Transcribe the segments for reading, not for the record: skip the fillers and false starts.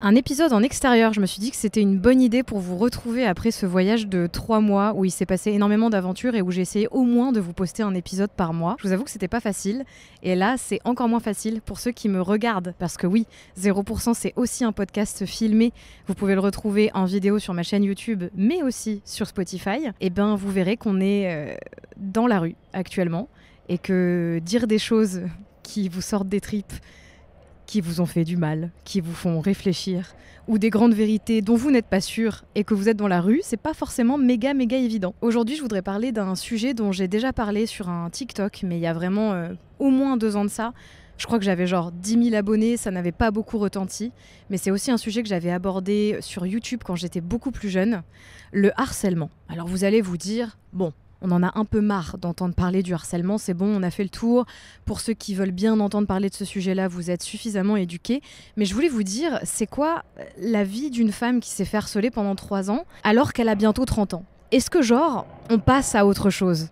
Un épisode en extérieur, je me suis dit que c'était une bonne idée pour vous retrouver après ce voyage de 3 mois où il s'est passé énormément d'aventures et où j'ai essayé au moins de vous poster un épisode par mois. Je vous avoue que c'était pas facile et là c'est encore moins facile pour ceux qui me regardent parce que oui, 0% c'est aussi un podcast filmé. Vous pouvez le retrouver en vidéo sur ma chaîne YouTube mais aussi sur Spotify. Et ben vous verrez qu'on est dans la rue actuellement et que dire des choses qui vous sortent des tripes, qui vous ont fait du mal, qui vous font réfléchir, ou des grandes vérités dont vous n'êtes pas sûr et que vous êtes dans la rue, c'est pas forcément méga évident. Aujourd'hui, je voudrais parler d'un sujet dont j'ai déjà parlé sur un TikTok, mais il y a vraiment au moins 2 ans de ça. Je crois que j'avais genre 10 000 abonnés, ça n'avait pas beaucoup retenti, mais c'est aussi un sujet que j'avais abordé sur YouTube quand j'étais beaucoup plus jeune, le harcèlement. Alors vous allez vous dire, bon, on en a un peu marre d'entendre parler du harcèlement, c'est bon, on a fait le tour. Pour ceux qui veulent bien entendre parler de ce sujet-là, vous êtes suffisamment éduqués. Mais je voulais vous dire, c'est quoi la vie d'une femme qui s'est fait harceler pendant 3 ans alors qu'elle a bientôt 30 ans? Est-ce que genre, on passe à autre chose?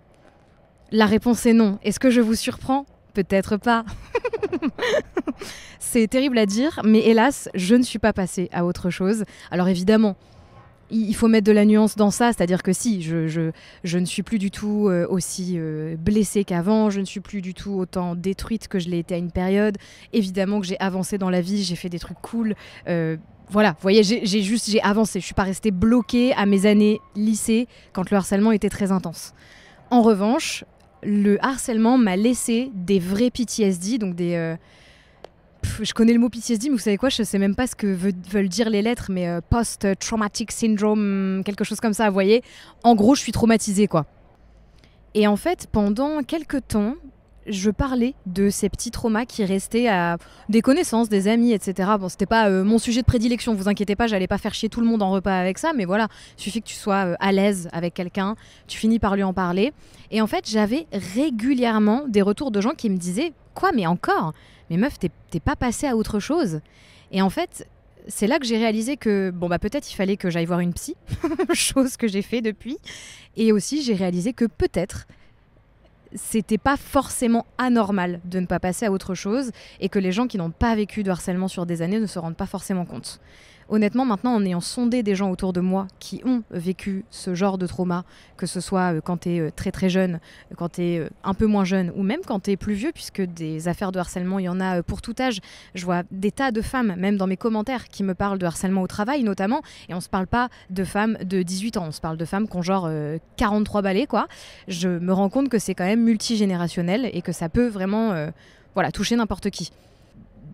La réponse est non. Est-ce que je vous surprends? Peut-être pas. C'est terrible à dire, mais hélas, je ne suis pas passée à autre chose. Alors évidemment, il faut mettre de la nuance dans ça, c'est-à-dire que si, je ne suis plus du tout aussi blessée qu'avant, je ne suis plus du tout autant détruite que je l'ai été à une période. Évidemment que j'ai avancé dans la vie, j'ai fait des trucs cool. Voilà, vous voyez, j'ai avancé, je suis pas restée bloquée à mes années lycée quand le harcèlement était très intense. En revanche, le harcèlement m'a laissé des vrais PTSD, donc je connais le mot PTSD, mais vous savez quoi, je sais même pas ce que veulent dire les lettres, mais post-traumatic syndrome, quelque chose comme ça, vous voyez. En gros, je suis traumatisée, quoi. Et en fait, pendant quelques temps, je parlais de ces petits traumas qui restaient à des connaissances, des amis, etc. Bon, c'était pas mon sujet de prédilection, vous inquiétez pas, j'allais pas faire chier tout le monde en repas avec ça, mais voilà, il suffit que tu sois à l'aise avec quelqu'un, tu finis par lui en parler. Et en fait, j'avais régulièrement des retours de gens qui me disaient « Quoi, mais encore ? Mais meuf, t'es pas passée à autre chose ?» Et en fait, c'est là que j'ai réalisé que, bon, bah peut-être il fallait que j'aille voir une psy, chose que j'ai fait depuis. Et aussi, j'ai réalisé que peut-être c'était pas forcément anormal de ne pas passer à autre chose et que les gens qui n'ont pas vécu de harcèlement sur des années ne se rendent pas forcément compte. Honnêtement, maintenant, en ayant sondé des gens autour de moi qui ont vécu ce genre de trauma, que ce soit quand t'es très très jeune, quand t'es un peu moins jeune ou même quand t'es plus vieux, puisque des affaires de harcèlement, il y en a pour tout âge. Je vois des tas de femmes, même dans mes commentaires, qui me parlent de harcèlement au travail notamment, et on se parle pas de femmes de 18 ans, on se parle de femmes qui ont genre 43 balais, quoi. Je me rends compte que c'est quand même multigénérationnel et que ça peut vraiment toucher n'importe qui.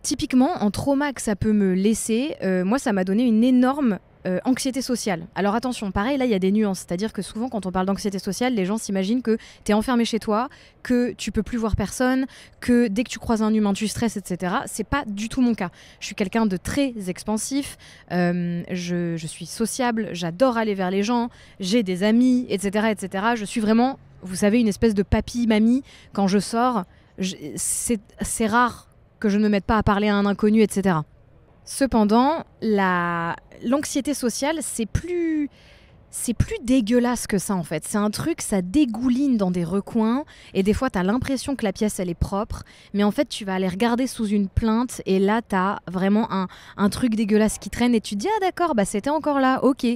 Typiquement, en trauma que ça peut me laisser, moi, ça m'a donné une énorme anxiété sociale. Alors attention, pareil, là, il y a des nuances. C'est-à-dire que souvent, quand on parle d'anxiété sociale, les gens s'imaginent que t'es enfermé chez toi, que tu peux plus voir personne, que dès que tu croises un humain, tu stresses, etc. C'est pas du tout mon cas. Je suis quelqu'un de très expansif, je suis sociable, j'adore aller vers les gens, j'ai des amis, etc., etc. Je suis vraiment, vous savez, une espèce de papy-mamie. Quand je sors, c'est rare que je ne me mette pas à parler à un inconnu, etc. Cependant, l'anxiété sociale, c'est plus dégueulasse que ça, en fait. C'est un truc, ça dégouline dans des recoins, et des fois, t'as l'impression que la pièce, elle est propre, mais en fait, tu vas aller regarder sous une plainte, et là, t'as vraiment un truc dégueulasse qui traîne, et tu te dis « Ah d'accord, bah c'était encore là, ok ».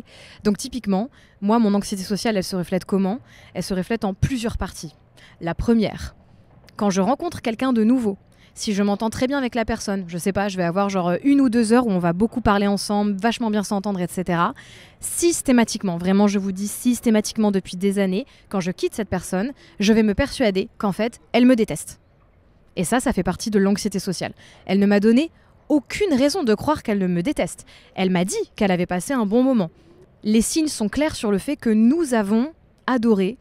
Donc typiquement, moi, mon anxiété sociale, elle se reflète comment ? Elle se reflète en plusieurs parties. La première, quand je rencontre quelqu'un de nouveau, si je m'entends très bien avec la personne, je sais pas, je vais avoir genre 1 ou 2 heures où on va beaucoup parler ensemble, vachement bien s'entendre, etc. Systématiquement, vraiment je vous dis systématiquement depuis des années, quand je quitte cette personne, je vais me persuader qu'en fait, elle me déteste. Et ça fait partie de l'anxiété sociale. Elle ne m'a donné aucune raison de croire qu'elle ne me déteste. Elle m'a dit qu'elle avait passé un bon moment. Les signes sont clairs sur le fait que nous avons adoré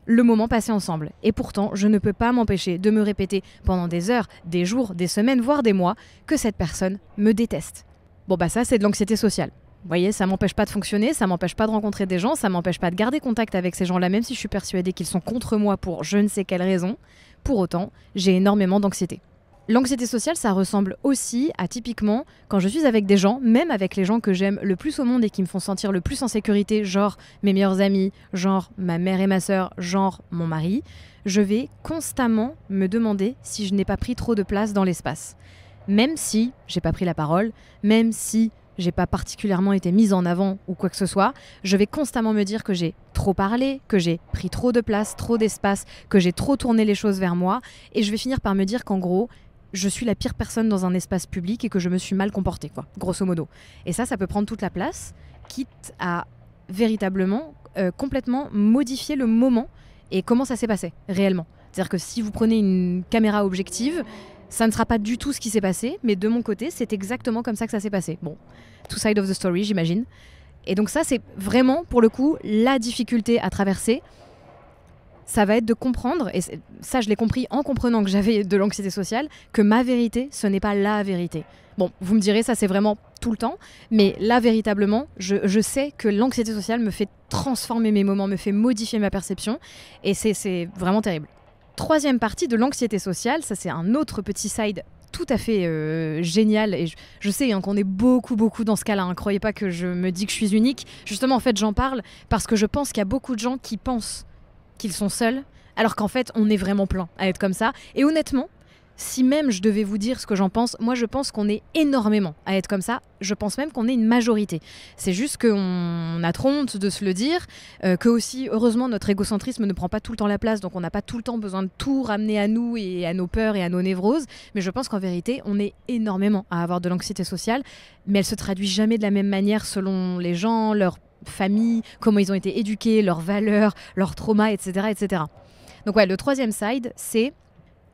le moment passé ensemble. Et pourtant, je ne peux pas m'empêcher de me répéter pendant des heures, des jours, des semaines, voire des mois, que cette personne me déteste. Bon bah ça, c'est de l'anxiété sociale. Vous voyez, ça m'empêche pas de fonctionner, ça m'empêche pas de rencontrer des gens, ça m'empêche pas de garder contact avec ces gens-là, même si je suis persuadée qu'ils sont contre moi pour je ne sais quelle raison. Pour autant, j'ai énormément d'anxiété. L'anxiété sociale, ça ressemble aussi à typiquement quand je suis avec des gens, même avec les gens que j'aime le plus au monde et qui me font sentir le plus en sécurité, genre mes meilleurs amis, genre ma mère et ma sœur, genre mon mari, je vais constamment me demander si je n'ai pas pris trop de place dans l'espace. Même si j'ai pas pris la parole, même si j'ai pas particulièrement été mise en avant ou quoi que ce soit, je vais constamment me dire que j'ai trop parlé, que j'ai pris trop de place, trop d'espace, que j'ai trop tourné les choses vers moi, et je vais finir par me dire qu'en gros, je suis la pire personne dans un espace public et que je me suis mal comportée, quoi, grosso modo. Et ça peut prendre toute la place, quitte à véritablement, complètement modifier le moment et comment ça s'est passé, réellement. C'est-à-dire que si vous prenez une caméra objective, ça ne sera pas du tout ce qui s'est passé, mais de mon côté, c'est exactement comme ça que ça s'est passé. Bon, two sides of the story, j'imagine. Et donc ça, c'est vraiment, pour le coup, la difficulté à traverser. Ça va être de comprendre, et ça, je l'ai compris en comprenant que j'avais de l'anxiété sociale, que ma vérité, ce n'est pas la vérité. Bon, vous me direz, ça, c'est vraiment tout le temps, mais là, véritablement, je sais que l'anxiété sociale me fait transformer mes moments, me fait modifier ma perception, et c'est vraiment terrible. Troisième partie de l'anxiété sociale, ça c'est un autre petit side tout à fait génial, et je sais qu'on est beaucoup dans ce cas-là, hein. Croyez pas que je me dis que je suis unique, justement en fait j'en parle parce que je pense qu'il y a beaucoup de gens qui pensent qu'ils sont seuls, alors qu'en fait on est vraiment plein à être comme ça, et honnêtement, si même je devais vous dire ce que j'en pense, moi je pense qu'on est énormément à être comme ça, je pense même qu'on est une majorité. C'est juste qu'on a trop honte de se le dire, que aussi, heureusement, notre égocentrisme ne prend pas tout le temps la place, donc on n'a pas tout le temps besoin de tout ramener à nous et à nos peurs et à nos névroses, mais je pense qu'en vérité, on est énormément à avoir de l'anxiété sociale, mais elle se traduit jamais de la même manière selon les gens, leur famille, comment ils ont été éduqués, leurs valeurs, leurs traumas, etc., etc. Donc ouais, le troisième side, c'est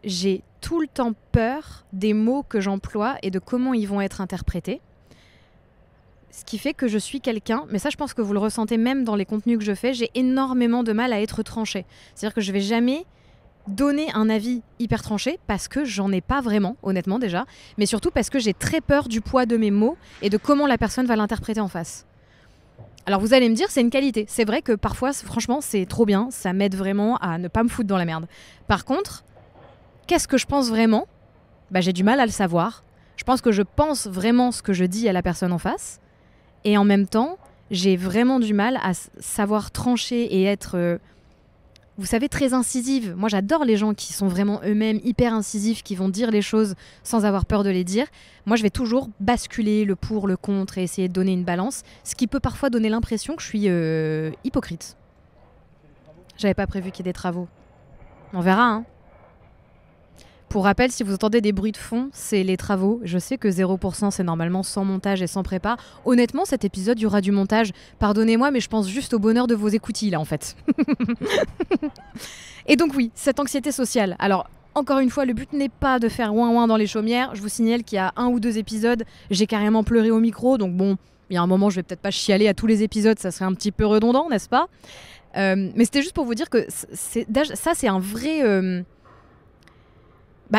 j'ai tout le temps peur des mots que j'emploie et de comment ils vont être interprétés. Ce qui fait que je suis quelqu'un, mais ça je pense que vous le ressentez même dans les contenus que je fais, j'ai énormément de mal à être tranchée. C'est-à-dire que je vais jamais donner un avis hyper tranché parce que j'en ai pas vraiment, honnêtement déjà, mais surtout parce que j'ai très peur du poids de mes mots et de comment la personne va l'interpréter en face. Alors vous allez me dire, c'est une qualité. C'est vrai que parfois, franchement, c'est trop bien, ça m'aide vraiment à ne pas me foutre dans la merde. Par contre, qu'est-ce que je pense vraiment ? J'ai du mal à le savoir. Je pense que je pense vraiment ce que je dis à la personne en face. Et en même temps, j'ai vraiment du mal à savoir trancher et être, vous savez, très incisive. Moi, j'adore les gens qui sont vraiment eux-mêmes hyper incisifs, qui vont dire les choses sans avoir peur de les dire. Moi, je vais toujours basculer le pour, le contre et essayer de donner une balance, ce qui peut parfois donner l'impression que je suis hypocrite. J'avais pas prévu qu'il y ait des travaux. On verra, hein. Pour rappel, si vous entendez des bruits de fond, c'est les travaux. Je sais que 0% c'est normalement sans montage et sans prépa. Honnêtement, cet épisode, il y aura du montage. Pardonnez-moi, mais je pense juste au bonheur de vos écoutilles, là, en fait. Et donc oui, cette anxiété sociale. Alors, encore une fois, le but n'est pas de faire ouin-ouin dans les chaumières. Je vous signale qu'il y a 1 ou 2 épisodes, j'ai carrément pleuré au micro. Donc bon, il y a un moment, je vais peut-être pas chialer à tous les épisodes, ça serait un petit peu redondant, n'est-ce pas ? Mais c'était juste pour vous dire que ça, c'est un vrai...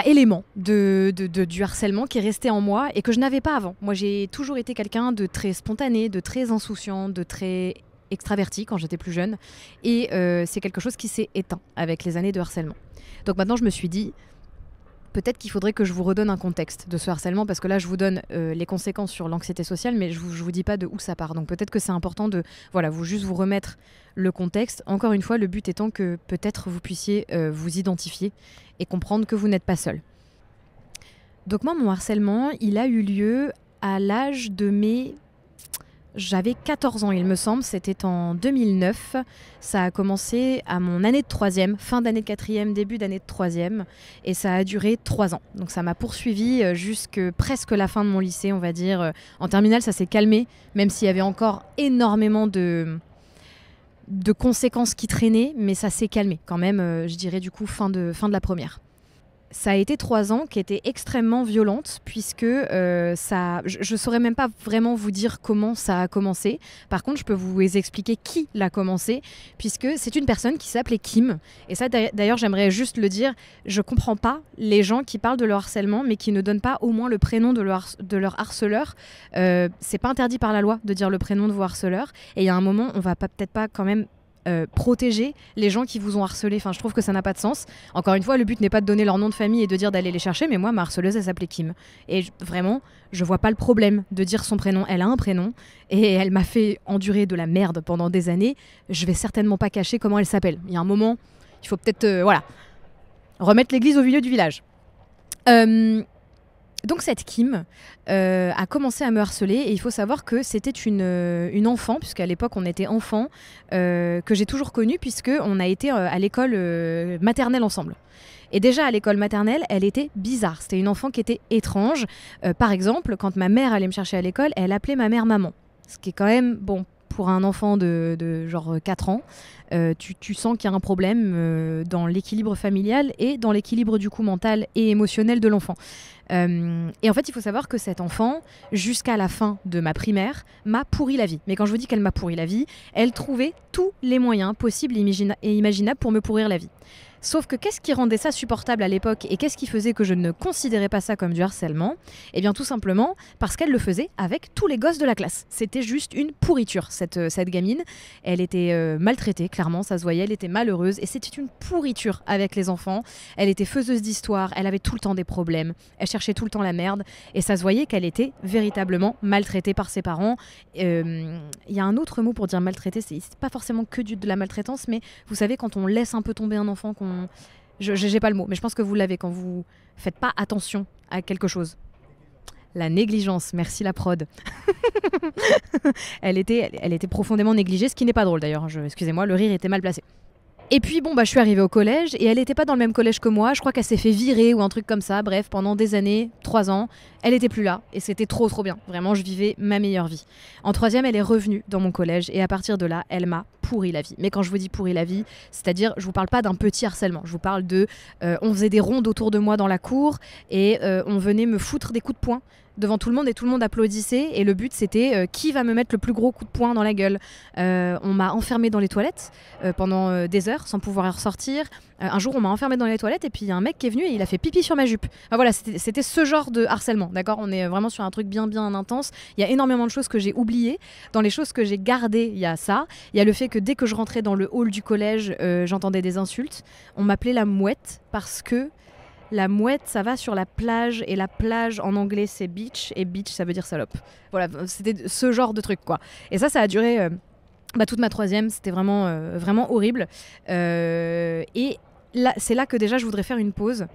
élément du harcèlement qui est resté en moi et que je n'avais pas avant. Moi, j'ai toujours été quelqu'un de très spontané, de très insouciant, de très extraverti quand j'étais plus jeune. Et c'est quelque chose qui s'est éteint avec les années de harcèlement. Donc maintenant, je me suis dit, peut-être qu'il faudrait que je vous redonne un contexte de ce harcèlement, parce que là, je vous donne les conséquences sur l'anxiété sociale, mais je vous dis pas de où ça part. Donc peut-être que c'est important de juste vous remettre le contexte. Encore une fois, le but étant que peut-être vous puissiez vous identifier et comprendre que vous n'êtes pas seul. Donc moi, mon harcèlement, il a eu lieu à l'âge de mes... J'avais 14 ans, il me semble, c'était en 2009. Ça a commencé à mon année de 3e, fin d'année de 4e, début d'année de 3e, et ça a duré 3 ans. Donc ça m'a poursuivi jusque presque la fin de mon lycée, on va dire. En terminale, ça s'est calmé, même s'il y avait encore énormément de conséquences qui traînaient, mais ça s'est calmé quand même, je dirais du coup fin de la première. Ça a été 3 ans qui étaient extrêmement violentes puisque je ne saurais même pas vraiment vous dire comment ça a commencé. Par contre, je peux vous expliquer qui l'a commencé puisque c'est une personne qui s'appelait Kim. Et ça, d'ailleurs, j'aimerais juste le dire, je ne comprends pas les gens qui parlent de leur harcèlement mais qui ne donnent pas au moins le prénom de leur harceleur. C'est pas interdit par la loi de dire le prénom de vos harceleurs. Et il y a un moment, on va peut-être pas quand même protéger les gens qui vous ont harcelé. Enfin, je trouve que ça n'a pas de sens. Encore une fois, le but n'est pas de donner leur nom de famille et de dire d'aller les chercher, mais moi, ma harceleuse, elle s'appelait Kim. Et vraiment, je vois pas le problème de dire son prénom. Elle a un prénom et elle m'a fait endurer de la merde pendant des années. Je vais certainement pas cacher comment elle s'appelle. Il y a un moment, il faut peut-être remettre l'église au milieu du village. Donc cette Kim a commencé à me harceler et il faut savoir que c'était une enfant, puisqu'à l'époque on était enfants, que j'ai toujours connue puisqu'on a été à l'école maternelle ensemble. Et déjà à l'école maternelle, elle était bizarre. C'était une enfant qui était étrange. Par exemple, quand ma mère allait me chercher à l'école, elle appelait ma mère maman. Ce qui est quand même, bon, pour un enfant de genre 4 ans, tu sens qu'il y a un problème dans l'équilibre familial et dans l'équilibre du coup mental et émotionnel de l'enfant. Et en fait, il faut savoir que cet enfant, jusqu'à la fin de ma primaire, m'a pourri la vie. Mais quand je vous dis qu'elle m'a pourri la vie, elle trouvait tous les moyens possibles et imaginables pour me pourrir la vie. Sauf que qu'est-ce qui rendait ça supportable à l'époque et qu'est-ce qui faisait que je ne considérais pas ça comme du harcèlement? Eh bien tout simplement parce qu'elle le faisait avec tous les gosses de la classe. C'était juste une pourriture, cette gamine. Elle était maltraitée, clairement, ça se voyait, elle était malheureuse et c'était une pourriture avec les enfants. Elle était faiseuse d'histoire, elle avait tout le temps des problèmes, elle cherchait tout le temps la merde et ça se voyait qu'elle était véritablement maltraitée par ses parents. Il y a un autre mot pour dire maltraitée, c'est pas forcément que de la maltraitance, mais vous savez quand on laisse un peu tomber un enfant, j'ai pas le mot, mais je pense que vous l'avez quand vous faites pas attention à quelque chose. La négligence, merci la prod. Elle était profondément négligée, ce qui n'est pas drôle d'ailleurs. Excusez-moi, le rire était mal placé. Et puis bon, je suis arrivée au collège et elle n'était pas dans le même collège que moi. Je crois qu'elle s'est fait virer ou un truc comme ça. Bref, pendant des années, 3 ans, elle n'était plus là et c'était trop bien. Vraiment, je vivais ma meilleure vie. En 3e, elle est revenue dans mon collège et à partir de là, elle m'a pourri la vie. Mais quand je vous dis pourri la vie, c'est-à-dire, je vous parle pas d'un petit harcèlement. Je vous parle de, on faisait des rondes autour de moi dans la cour et on venait me foutre des coups de poing devant tout le monde et tout le monde applaudissait et le but c'était qui va me mettre le plus gros coup de poing dans la gueule. On m'a enfermée dans les toilettes pendant des heures sans pouvoir y ressortir. Un jour on m'a enfermée dans les toilettes et puis il y a un mec qui est venu et il a fait pipi sur ma jupe. Enfin, voilà, c'était ce genre de harcèlement, d'accord? On est vraiment sur un truc bien intense. Il y a énormément de choses que j'ai oubliées. Dans les choses que j'ai gardées, il y a ça. Il y a le fait que dès que je rentrais dans le hall du collège, j'entendais des insultes. On m'appelait la mouette parce que la mouette, ça va sur la plage, et la plage en anglais c'est beach, et beach ça veut dire salope. Voilà, c'était ce genre de truc quoi. Et ça a duré toute ma 3e, c'était vraiment horrible. Et là, c'est là que déjà je voudrais faire une pause,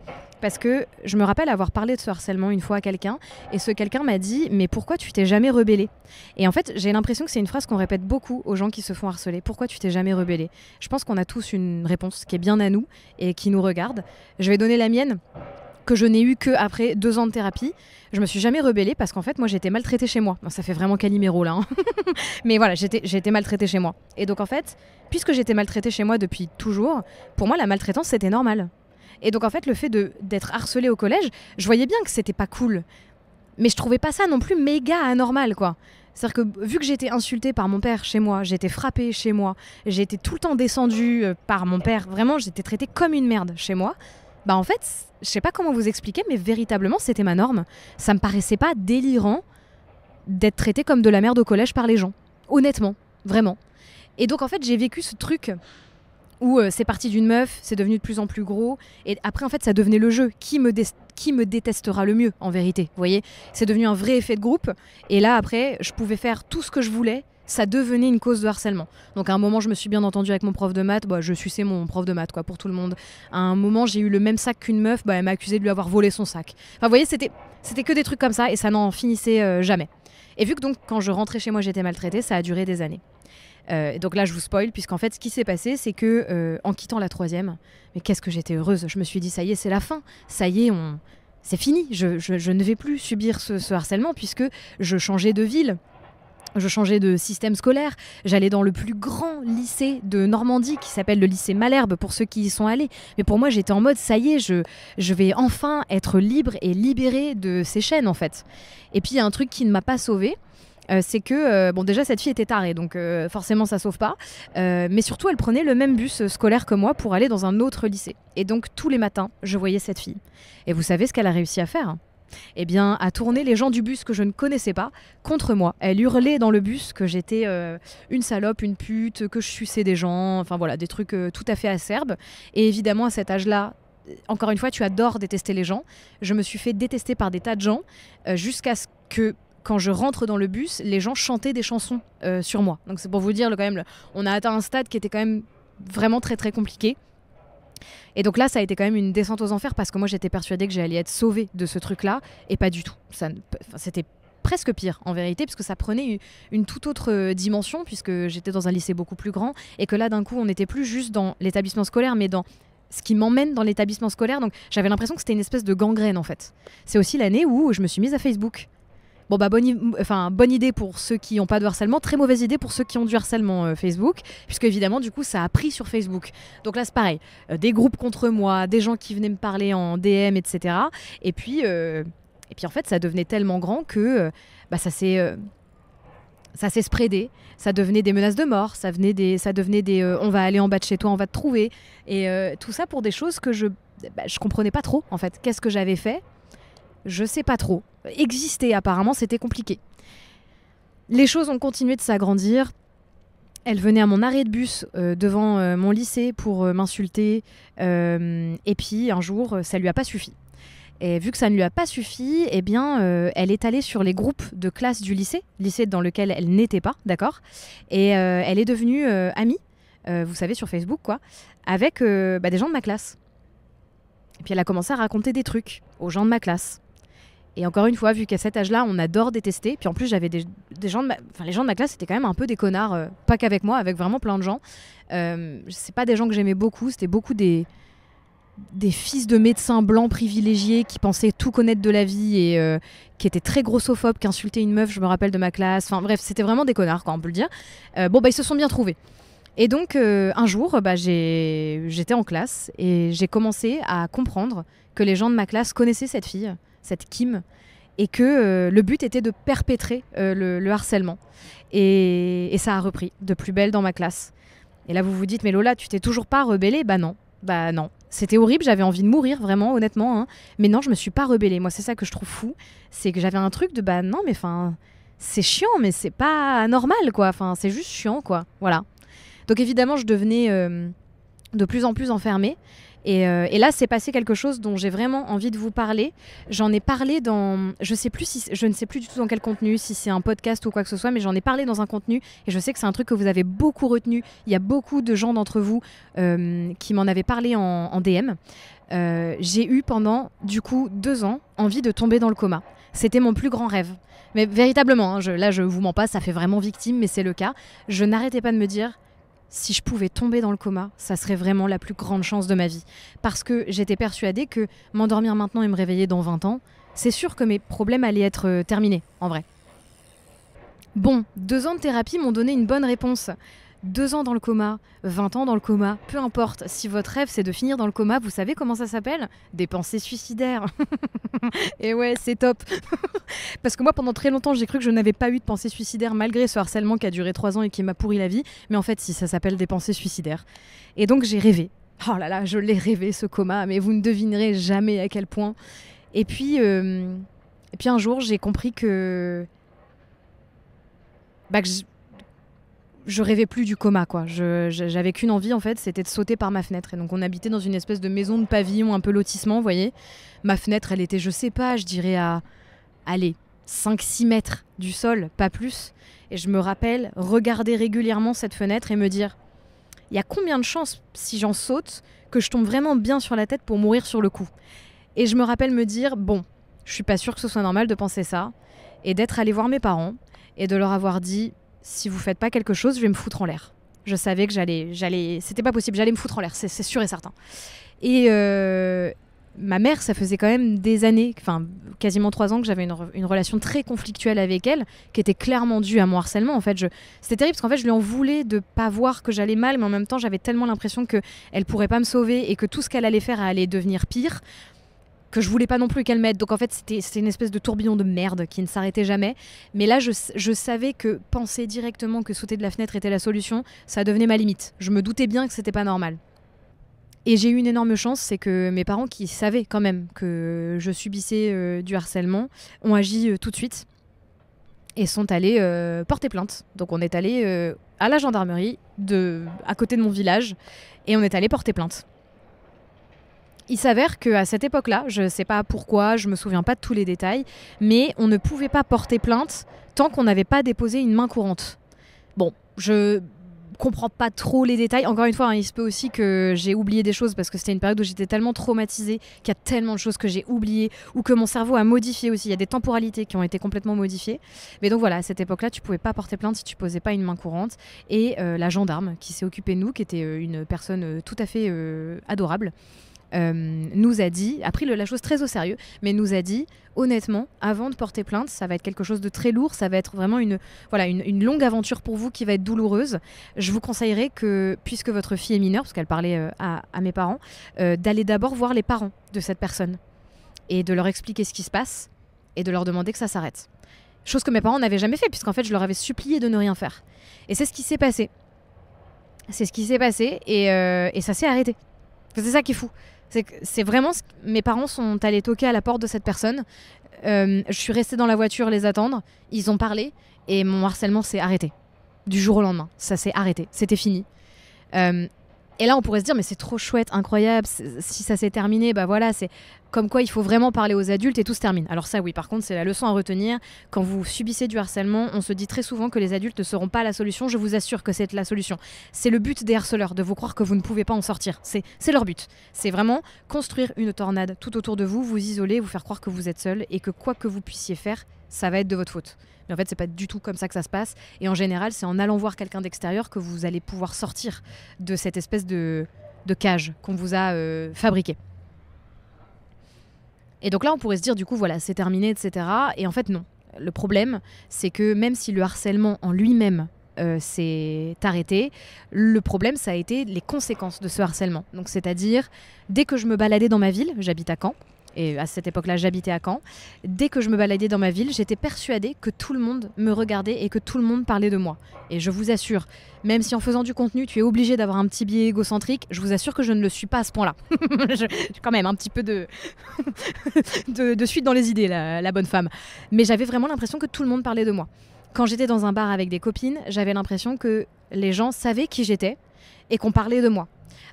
parce que je me rappelle avoir parlé de ce harcèlement une fois à quelqu'un, et ce quelqu'un m'a dit « mais pourquoi tu t'es jamais rebellée ?» Et en fait, j'ai l'impression que c'est une phrase qu'on répète beaucoup aux gens qui se font harceler. « Pourquoi tu t'es jamais rebellée ?» Je pense qu'on a tous une réponse qui est bien à nous et qui nous regarde. Je vais donner la mienne, que je n'ai eu qu'après 2 ans de thérapie. Je me suis jamais rebellée parce qu'en fait, moi, j'ai été maltraitée chez moi. Bon, ça fait vraiment Calimero, là. Hein. Mais voilà, j'ai été maltraitée chez moi. Et donc, en fait, puisque j'étais maltraitée chez moi depuis toujours, pour moi, la maltraitance, c'était normal. Et donc, en fait, le fait d'être harcelée au collège, je voyais bien que c'était pas cool. Mais je trouvais pas ça non plus méga anormal, quoi. C'est-à-dire que vu que j'étais insultée par mon père chez moi, j'étais frappée chez moi, j'ai été tout le temps descendue par mon père, vraiment, j'étais traitée comme une merde chez moi, en fait, je sais pas comment vous expliquer, mais véritablement, c'était ma norme. Ça me paraissait pas délirant d'être traitée comme de la merde au collège par les gens. Honnêtement, vraiment. Et donc, en fait, j'ai vécu ce truc où c'est parti d'une meuf, c'est devenu de plus en plus gros, et après, en fait, ça devenait le jeu. Qui me détestera le mieux, en vérité, vous voyez? C'est devenu un vrai effet de groupe, et là, après, je pouvais faire tout ce que je voulais, ça devenait une cause de harcèlement. Donc à un moment, je me suis bien entendue avec mon prof de maths, je suçais mon prof de maths, quoi, pour tout le monde. À un moment, j'ai eu le même sac qu'une meuf, elle m'a accusée de lui avoir volé son sac. Enfin, vous voyez, c'était que des trucs comme ça, et ça n'en finissait jamais. Et vu que donc, quand je rentrais chez moi, j'étais maltraitée, ça a duré des années. Donc là, je vous spoil, puisqu'en fait, ce qui s'est passé, c'est que en quittant la 3e, mais qu'est-ce que j'étais heureuse. Je me suis dit, ça y est, c'est la fin. Ça y est, c'est fini. Je ne vais plus subir ce harcèlement, puisque je changeais de ville. Je changeais de système scolaire, j'allais dans le plus grand lycée de Normandie qui s'appelle le lycée Malherbe pour ceux qui y sont allés. Mais pour moi, j'étais en mode, ça y est, je vais enfin être libre et libérée de ces chaînes en fait. Et puis il y a un truc qui ne m'a pas sauvée, c'est que, déjà cette fille était tarée, donc forcément ça sauve pas. Mais surtout, elle prenait le même bus scolaire que moi pour aller dans un autre lycée. Et donc tous les matins, je voyais cette fille. Et vous savez ce qu'elle a réussi à faire ? Eh bien, à tourner les gens du bus que je ne connaissais pas contre moi. Elle hurlait dans le bus que j'étais une salope, une pute, que je suçais des gens, enfin voilà, des trucs tout à fait acerbes. Et évidemment, à cet âge-là, encore une fois, tu adores détester les gens. Je me suis fait détester par des tas de gens jusqu'à ce que, quand je rentre dans le bus, les gens chantaient des chansons sur moi. Donc c'est pour vous dire, on a atteint un stade qui était quand même vraiment très très compliqué. Et donc là, ça a été quand même une descente aux enfers parce que moi, j'étais persuadée que j'allais être sauvée de ce truc-là et pas du tout. C'était presque pire en vérité, parce que ça prenait une toute autre dimension, puisque j'étais dans un lycée beaucoup plus grand et que là, d'un coup, on n'était plus juste dans l'établissement scolaire, mais dans ce qui m'emmène dans l'établissement scolaire. Donc j'avais l'impression que c'était une espèce de gangrène en fait. C'est aussi l'année où je me suis mise à Facebook. Bon bah bonne idée pour ceux qui n'ont pas de harcèlement, très mauvaise idée pour ceux qui ont du harcèlement Facebook, puisque évidemment du coup ça a pris sur Facebook. Donc là c'est pareil, des groupes contre moi, des gens qui venaient me parler en DM, etc. Et puis en fait ça devenait tellement grand que ça s'est spreadé, ça devenait des menaces de mort, ça devenait des on va aller en bas de chez toi, on va te trouver, et tout ça pour des choses que je comprenais pas trop en fait. Qu'est-ce que j'avais fait ? Je sais pas trop. Exister apparemment c'était compliqué. Les choses ont continué de s'agrandir. Elle venait à mon arrêt de bus devant mon lycée pour m'insulter, et puis un jour ça lui a pas suffi. Et vu que ça ne lui a pas suffi, eh bien, elle est allée sur les groupes de classe du lycée dans lequel elle n'était pas, d'accord ? Et elle est devenue amie, vous savez, sur Facebook, quoi, avec des gens de ma classe. Et puis elle a commencé à raconter des trucs aux gens de ma classe. Et encore une fois, vu qu'à cet âge-là, on adore détester. Puis en plus, j'avais des gens de les gens de ma classe, c'était quand même un peu des connards, pas qu'avec moi, avec vraiment plein de gens. C'est pas des gens que j'aimais beaucoup, c'était beaucoup des fils de médecins blancs privilégiés qui pensaient tout connaître de la vie et qui étaient très grossophobes, qui insultaient une meuf, je me rappelle, de ma classe. Enfin bref, c'était vraiment des connards, quoi, on peut le dire. Ils se sont bien trouvés. Et donc, un jour, j'étais en classe et j'ai commencé à comprendre que les gens de ma classe connaissaient cette fille, cette Kim, et que le but était de perpétrer le harcèlement. Et ça a repris de plus belle dans ma classe. Et là, vous vous dites, mais Lola, tu t'es toujours pas rebellée ? Bah non. C'était horrible, j'avais envie de mourir, vraiment, honnêtement. Hein. Mais non, je me suis pas rebellée. Moi, c'est ça que je trouve fou. C'est que j'avais un truc de, non, mais c'est chiant, mais c'est pas normal, quoi. C'est juste chiant, quoi. Voilà. Donc évidemment, je devenais de plus en plus enfermée. Et là, c'est passé quelque chose dont j'ai vraiment envie de vous parler. J'en ai parlé dans... Je ne sais plus du tout dans quel contenu, si c'est un podcast ou quoi que ce soit, mais j'en ai parlé dans un contenu. Et je sais que c'est un truc que vous avez beaucoup retenu. Il y a beaucoup de gens d'entre vous qui m'en avaient parlé en DM. J'ai eu pendant, du coup, 2 ans, envie de tomber dans le coma. C'était mon plus grand rêve. Mais véritablement, hein, là, je vous mens pas, ça fait vraiment victime, mais c'est le cas. Je n'arrêtais pas de me dire... Si je pouvais tomber dans le coma, ça serait vraiment la plus grande chance de ma vie. Parce que j'étais persuadée que m'endormir maintenant et me réveiller dans 20 ans, c'est sûr que mes problèmes allaient être terminés, en vrai. Bon, 2 ans de thérapie m'ont donné une bonne réponse. 2 ans dans le coma, 20 ans dans le coma, peu importe. Si votre rêve c'est de finir dans le coma, vous savez comment ça s'appelle ? Des pensées suicidaires. Et ouais, c'est top. Parce que moi, pendant très longtemps, j'ai cru que je n'avais pas eu de pensée suicidaire malgré ce harcèlement qui a duré 3 ans et qui m'a pourri la vie. Mais en fait, si, ça s'appelle des pensées suicidaires. Et donc, j'ai rêvé. Oh là là, je l'ai rêvé, ce coma, mais vous ne devinerez jamais à quel point. Et puis un jour, j'ai compris que je rêvais plus du coma, quoi. J'avais qu'une envie, en fait, c'était de sauter par ma fenêtre. Et donc, on habitait dans une espèce de maison de pavillon, un peu lotissement, vous voyez. Ma fenêtre, elle était, je sais pas, je dirais à... Allez, 5-6 mètres du sol, pas plus. Et je me rappelle regarder régulièrement cette fenêtre et me dire, il y a combien de chances, si j'en saute, que je tombe vraiment bien sur la tête pour mourir sur le coup ? Et je me rappelle me dire, bon, je suis pas sûre que ce soit normal de penser ça. Et d'être allée voir mes parents et de leur avoir dit, si vous faites pas quelque chose, je vais me foutre en l'air. Je savais que j'allais, c'était pas possible, j'allais me foutre en l'air, c'est sûr et certain. Et ma mère, ça faisait quand même des années, quasiment 3 ans que j'avais une relation très conflictuelle avec elle, qui était clairement due à mon harcèlement. En fait, c'était terrible parce qu'en fait, je lui en voulais de pas voir que j'allais mal, mais en même temps, j'avais tellement l'impression qu'elle pourrait pas me sauver et que tout ce qu'elle allait faire allait devenir pire, que je voulais pas non plus qu'elle m'aide. Donc en fait, c'était une espèce de tourbillon de merde qui ne s'arrêtait jamais. Mais là, je savais que penser directement que sauter de la fenêtre était la solution, ça devenait ma limite. Je me doutais bien que c'était pas normal. Et j'ai eu une énorme chance, c'est que mes parents, qui savaient quand même que je subissais du harcèlement, ont agi tout de suite et sont allés porter plainte. Donc on est allé à la gendarmerie à côté de mon village et on est allé porter plainte. Il s'avère qu'à cette époque-là, je ne sais pas pourquoi, je ne me souviens pas de tous les détails, mais on ne pouvait pas porter plainte tant qu'on n'avait pas déposé une main courante. Bon, comprends pas trop les détails. Encore une fois, hein, il se peut aussi que j'ai oublié des choses parce que c'était une période où j'étais tellement traumatisée qu'il y a tellement de choses que j'ai oubliées ou que mon cerveau a modifié aussi. Il y a des temporalités qui ont été complètement modifiées. Mais donc voilà, à cette époque-là, tu pouvais pas porter plainte si tu posais pas une main courante. Et la gendarme qui s'est occupée de nous, qui était une personne tout à fait adorable, nous a dit, a pris la chose très au sérieux, mais nous a dit honnêtement, avant de porter plainte, ça va être quelque chose de très lourd, ça va être vraiment une longue aventure pour vous qui va être douloureuse. Je vous conseillerais que, puisque votre fille est mineure, parce qu'elle parlait à mes parents, d'aller d'abord voir les parents de cette personne et de leur expliquer ce qui se passe et de leur demander que ça s'arrête. Chose que mes parents n'avaient jamais fait, puisqu'en fait je leur avais supplié de ne rien faire. Et c'est ce qui s'est passé. C'est ce qui s'est passé et ça s'est arrêté. C'est ça qui est fou. C'est vraiment mes parents sont allés toquer à la porte de cette personne. Je suis restée dans la voiture les attendre. Ils ont parlé et mon harcèlement s'est arrêté. Du jour au lendemain, ça s'est arrêté. C'était fini. Et là, on pourrait se dire, mais c'est trop chouette, incroyable. Si ça s'est terminé, bah voilà, c'est comme quoi il faut vraiment parler aux adultes et tout se termine. Alors ça, oui, par contre, c'est la leçon à retenir. Quand vous subissez du harcèlement, on se dit très souvent que les adultes ne seront pas la solution. Je vous assure que c'est la solution. C'est le but des harceleurs, de vous croire que vous ne pouvez pas en sortir. C'est leur but. C'est vraiment construire une tornade tout autour de vous, vous isoler, vous faire croire que vous êtes seul et que quoi que vous puissiez faire, ça va être de votre faute. Mais en fait, c'est pas du tout comme ça que ça se passe. Et en général, c'est en allant voir quelqu'un d'extérieur que vous allez pouvoir sortir de cette espèce de cage qu'on vous a fabriquée. Et donc là, on pourrait se dire, du coup, voilà, c'est terminé, etc. Et en fait, non. Le problème, c'est que même si le harcèlement en lui-même s'est arrêté, le problème, ça a été les conséquences de ce harcèlement. Donc, c'est-à-dire, dès que je me baladais dans ma ville, j'habite à Caen, et à cette époque-là, j'habitais à Caen. Dès que je me baladais dans ma ville, j'étais persuadée que tout le monde me regardait et que tout le monde parlait de moi. Et je vous assure, même si en faisant du contenu, tu es obligé d'avoir un petit biais égocentrique, je vous assure que je ne le suis pas à ce point-là. J'ai quand même un petit peu de suite dans les idées, la bonne femme. Mais j'avais vraiment l'impression que tout le monde parlait de moi. Quand j'étais dans un bar avec des copines, j'avais l'impression que les gens savaient qui j'étais et qu'on parlait de moi.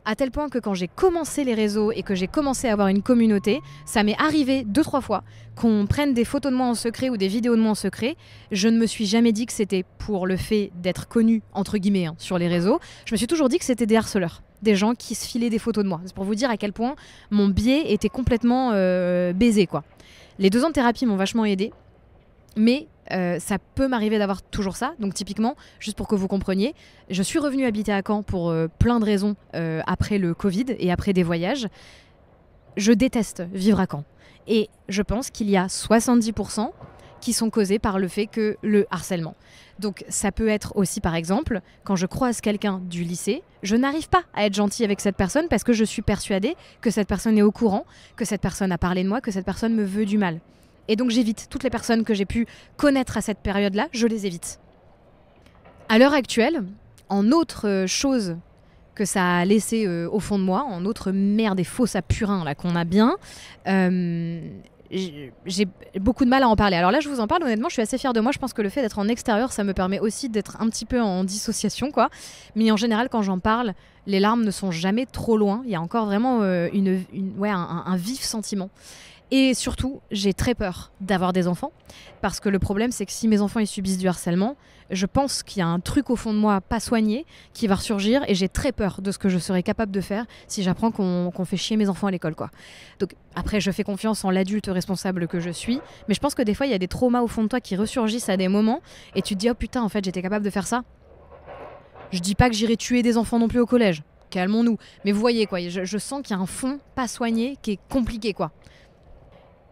À tel point que quand j'ai commencé les réseaux et que j'ai commencé à avoir une communauté, ça m'est arrivé 2-3 fois qu'on prenne des photos de moi en secret ou des vidéos de moi en secret. Je ne me suis jamais dit que c'était pour le fait d'être connue, entre guillemets, sur les réseaux. Je me suis toujours dit que c'était des harceleurs, des gens qui se filaient des photos de moi. C'est pour vous dire à quel point mon biais était complètement baisé, quoi. Les 2 ans de thérapie m'ont vachement aidé, mais ça peut m'arriver d'avoir toujours ça. Donc typiquement, juste pour que vous compreniez, je suis revenue habiter à Caen pour plein de raisons après le Covid et après des voyages. Je déteste vivre à Caen. Et je pense qu'il y a 70% qui sont causés par le fait que le harcèlement. Donc ça peut être aussi, par exemple, quand je croise quelqu'un du lycée, je n'arrive pas à être gentille avec cette personne parce que je suis persuadée que cette personne est au courant, que cette personne a parlé de moi, que cette personne me veut du mal. Et donc j'évite toutes les personnes que j'ai pu connaître à cette période-là, je les évite. À l'heure actuelle, en autre chose que ça a laissé au fond de moi, en autre merde et fausse à purin là qu'on a bien, j'ai beaucoup de mal à en parler. Alors là, je vous en parle honnêtement, je suis assez fière de moi. Je pense que le fait d'être en extérieur, ça me permet aussi d'être un petit peu en dissociation, quoi. Mais en général, quand j'en parle, les larmes ne sont jamais trop loin. Il y a encore vraiment un vif sentiment. Et surtout, j'ai très peur d'avoir des enfants, parce que le problème, c'est que si mes enfants ils subissent du harcèlement, je pense qu'il y a un truc au fond de moi pas soigné qui va ressurgir, et j'ai très peur de ce que je serais capable de faire si j'apprends qu'on fait chier mes enfants à l'école, quoi. Donc après, je fais confiance en l'adulte responsable que je suis, mais je pense que des fois, il y a des traumas au fond de toi qui ressurgissent à des moments, et tu te dis, oh putain, en fait, j'étais capable de faire ça. Je dis pas que j'irai tuer des enfants non plus au collège, calmons-nous, mais vous voyez, quoi, je sens qu'il y a un fond pas soigné qui est compliqué, quoi.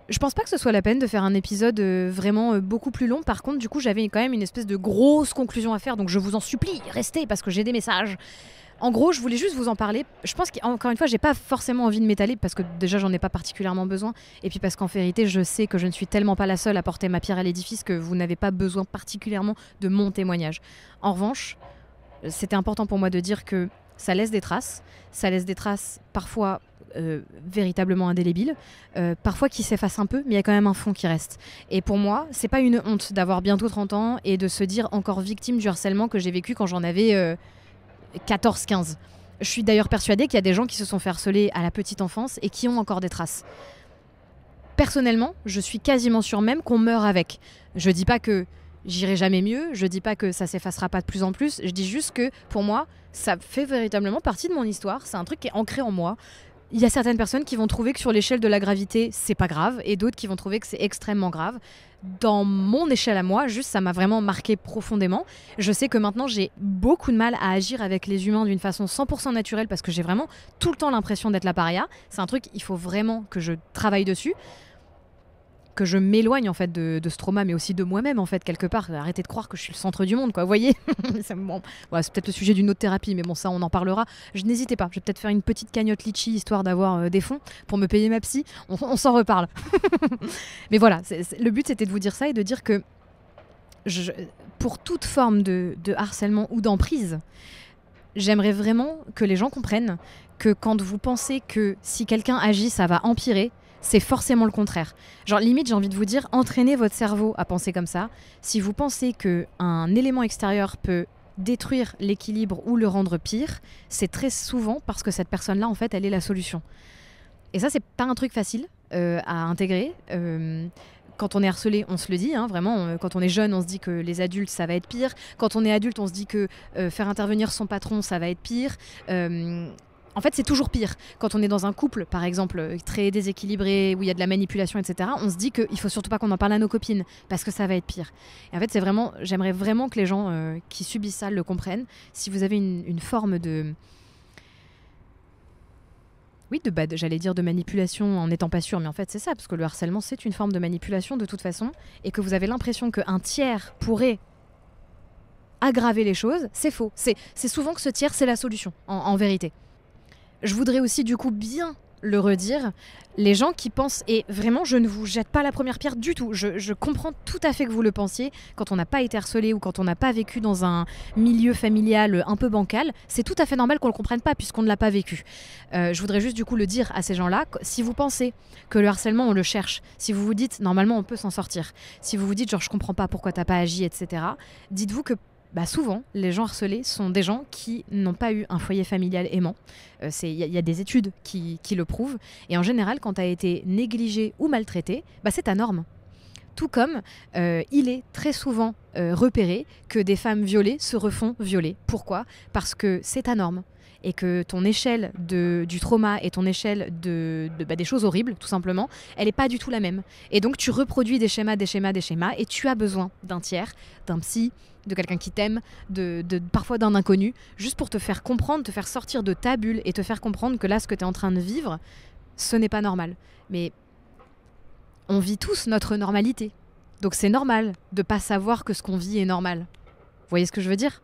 Je pense pas que ce soit la peine de faire un épisode vraiment beaucoup plus long. Par contre, du coup, j'avais quand même une espèce de grosse conclusion à faire. Donc je vous en supplie, restez parce que j'ai des messages. En gros, je voulais juste vous en parler. Je pense qu'encore une fois, j'ai pas forcément envie de m'étaler parce que déjà, j'en ai pas particulièrement besoin. Et puis parce qu'en vérité, je sais que je ne suis tellement pas la seule à porter ma pierre à l'édifice que vous n'avez pas besoin particulièrement de mon témoignage. En revanche, c'était important pour moi de dire que ça laisse des traces. Ça laisse des traces parfois véritablement indélébile, parfois qui s'efface un peu, mais il y a quand même un fond qui reste. Et pour moi, c'est pas une honte d'avoir bientôt 30 ans et de se dire encore victime du harcèlement que j'ai vécu quand j'en avais 14-15. Je suis d'ailleurs persuadée qu'il y a des gens qui se sont fait harceler à la petite enfance et qui ont encore des traces. Personnellement, je suis quasiment sûre même qu'on meurt avec. Je dis pas que j'irai jamais mieux. Je dis pas que ça s'effacera pas de plus en plus. Je dis juste que pour moi, ça fait véritablement partie de mon histoire. C'est un truc qui est ancré en moi. Il y a certaines personnes qui vont trouver que sur l'échelle de la gravité, c'est pas grave, et d'autres qui vont trouver que c'est extrêmement grave. Dans mon échelle à moi, juste ça m'a vraiment marqué profondément. Je sais que maintenant j'ai beaucoup de mal à agir avec les humains d'une façon 100% naturelle parce que j'ai vraiment tout le temps l'impression d'être la paria. C'est un truc, il faut vraiment que je travaille dessus, que je m'éloigne en fait de ce trauma, mais aussi de moi-même en fait quelque part. Arrêtez de croire que je suis le centre du monde, quoi. Vous voyez. Bon, voilà, c'est peut-être le sujet d'une autre thérapie, mais bon, ça on en parlera. Je n'hésitez pas. Je vais peut-être faire une petite cagnotte litchi histoire d'avoir des fonds pour me payer ma psy. On s'en reparle. Mais voilà, le but c'était de vous dire ça et de dire que pour toute forme de harcèlement ou d'emprise, j'aimerais vraiment que les gens comprennent que quand vous pensez que si quelqu'un agit, ça va empirer, c'est forcément le contraire. Genre limite, j'ai envie de vous dire, entraînez votre cerveau à penser comme ça. Si vous pensez qu'un élément extérieur peut détruire l'équilibre ou le rendre pire, c'est très souvent parce que cette personne-là, en fait, elle est la solution. Et ça, c'est pas un truc facile à intégrer. Quand on est harcelé, on se le dit, hein, vraiment. Quand on est jeune, on se dit que les adultes, ça va être pire. Quand on est adulte, on se dit que faire intervenir son patron, ça va être pire. En fait, c'est toujours pire. Quand on est dans un couple, par exemple, très déséquilibré, où il y a de la manipulation, etc., on se dit qu'il faut surtout pas qu'on en parle à nos copines, parce que ça va être pire. Et en fait, j'aimerais vraiment que les gens qui subissent ça le comprennent. Si vous avez une forme de... Oui, j'allais dire de manipulation en n'étant pas sûr, mais en fait c'est ça, parce que le harcèlement c'est une forme de manipulation de toute façon, et que vous avez l'impression qu'un tiers pourrait aggraver les choses, c'est faux. C'est souvent que ce tiers c'est la solution, en vérité. Je voudrais aussi du coup bien le redire, les gens qui pensent, et vraiment je ne vous jette pas la première pierre du tout, je comprends tout à fait que vous le pensiez, quand on n'a pas été harcelé ou quand on n'a pas vécu dans un milieu familial un peu bancal, c'est tout à fait normal qu'on ne le comprenne pas puisqu'on ne l'a pas vécu. Je voudrais juste du coup le dire à ces gens-là, si vous pensez que le harcèlement on le cherche, si vous vous dites normalement on peut s'en sortir, si vous vous dites genre je comprends pas pourquoi t'as pas agi, etc., dites-vous que souvent, les gens harcelés sont des gens qui n'ont pas eu un foyer familial aimant. Il y a des études qui le prouvent. Et en général, quand tu as été négligé ou maltraité, c'est ta norme. Tout comme il est très souvent repéré que des femmes violées se refont violer. Pourquoi ? Parce que c'est ta norme. Et que ton échelle du trauma et ton échelle des choses horribles, tout simplement, elle n'est pas du tout la même. Et donc tu reproduis des schémas, et tu as besoin d'un tiers, d'un psy, de quelqu'un qui t'aime, parfois d'un inconnu, juste pour te faire comprendre, te faire sortir de ta bulle et te faire comprendre que là, ce que tu es en train de vivre, ce n'est pas normal. Mais on vit tous notre normalité. Donc c'est normal de ne pas savoir que ce qu'on vit est normal. Vous voyez ce que je veux dire ?